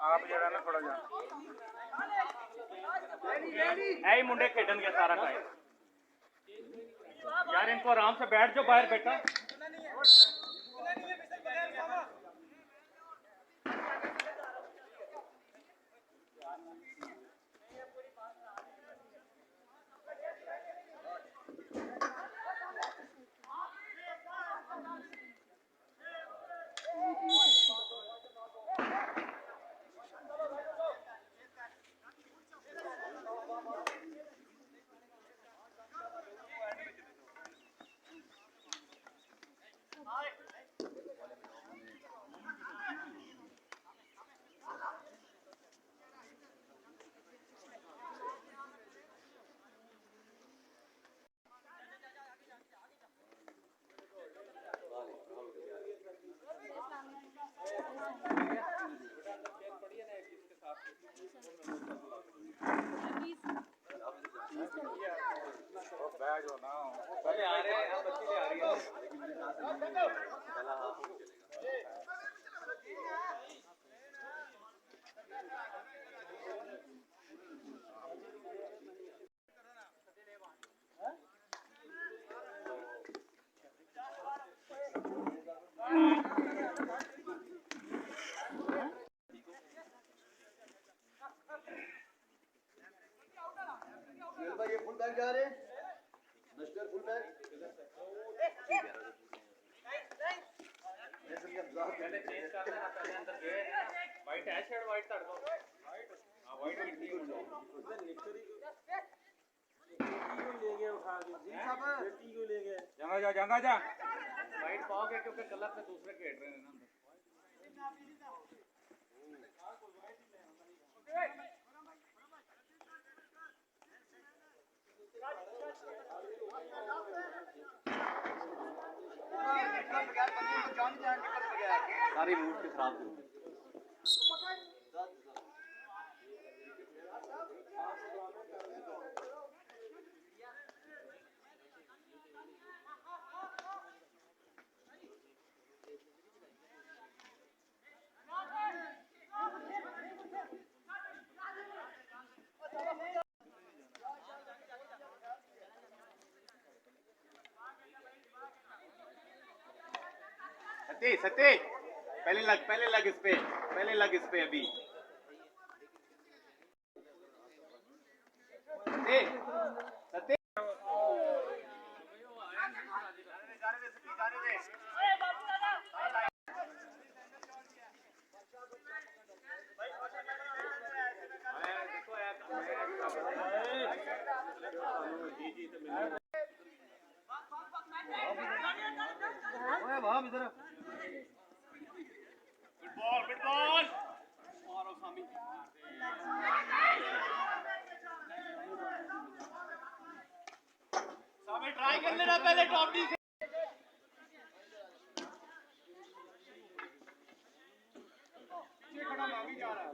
आप जरा ना थोड़ा जा ऐ मुंडे खेडन के सारा टाइम यार, इनको आराम से बैठ जाओ बाहर बेटा। ये फुल बैक जा रहे हैं, नस्टर फुल बैक। पहले चेंज कर देना, पहले अंदर गए वाइट है, शेड वाइट तड़ दो। हां वाइट की टीम ले गए उठा के जी साहब, बेटी को ले गए। जंगा जा वाइट पाओगे क्योंकि कलर से दूसरे खेल रहे हैं ना अंदर। सारी मूड के खराब हो सत्य पहले लग इस पे अभी सत्य गुड बॉल मारो सामी ट्राई कर लेना पहले टॉप डी से। खड़ा मामी जा रहा है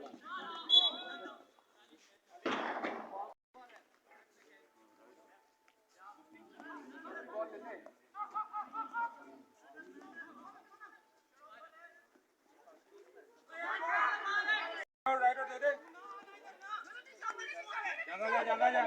राइट दे दे जंगा जा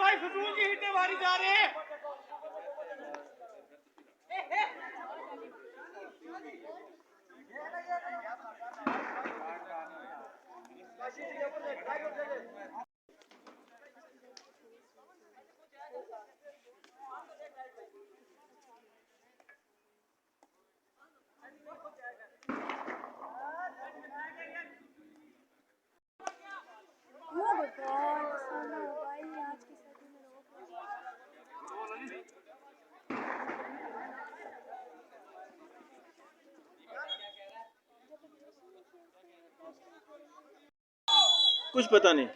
भाई फजूल की हिटें मारी जा रहे हैं। Oh my God, साला भाई आज की सर्दी में रोक कुछ पता नहीं।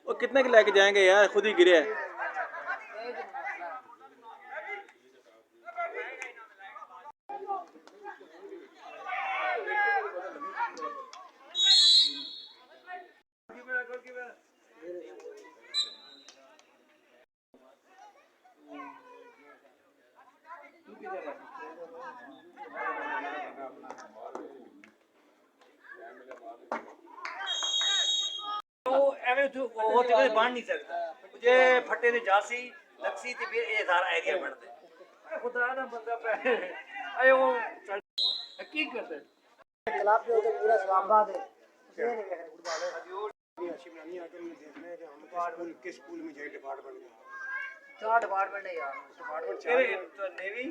वो कितने के लेके जाएंगे यार, खुद ही गिरे हैं। ਉਹ ਬਣ ਨਹੀਂ ਸਕਦਾ ਜੇ ਫੱਟੇ ਦੇ ਜਾਸੀ ਲਕਸੀ ਤੇ ਫਿਰ ਇਹ ਸਾਰਾ ਏਰੀਆ ਬਣਦਾ ਖੁਦਾ ਦਾ ਬੰਦਾ ਪੈ ਆਏ ਉਹ ਕੀ ਕਰਦੇ तालाब पे होते पूरा स्वाबा दे ये नहीं है गुरबाले ये अच्छी बनानी आकर मैं देखने कि हम स्कूल किस स्कूल में जाए डिपार्टमेंट में ਚਾਰ ਡਿਪਾਰਟਮੈਂਟ ਹੈ ਯਾਰ डिपार्टमेंट ਇਹ ਨੇਵੀ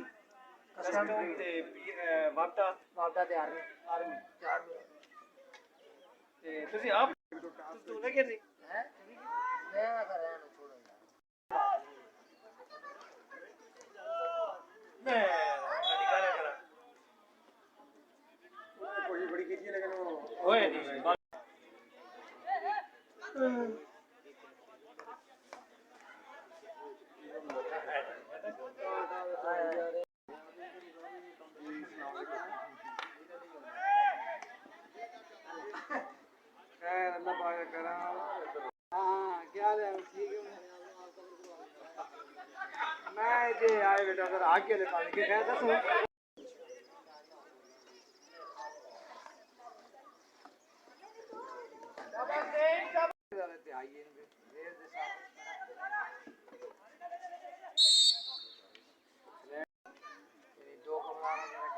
ਕਸਟਮ ਤੇ ਵਾਪਟਾ वापदा ते आर्मी ਆਰਮੀ ਚਾਰ ਤੇ ਤੁਸੀਂ ਆਪ तू ने गिरनी है मैं कर रहा हूं छोड़ो मैं निकाले करा कोई बड़ी की थी लेकिन वो होए नहीं खैर अल्लाह पाक करा हां क्या है ठीक है मैं जे आए बेटा अगर आगे ले पानी के खैर दसो आइए देर दे साथ दो कमरा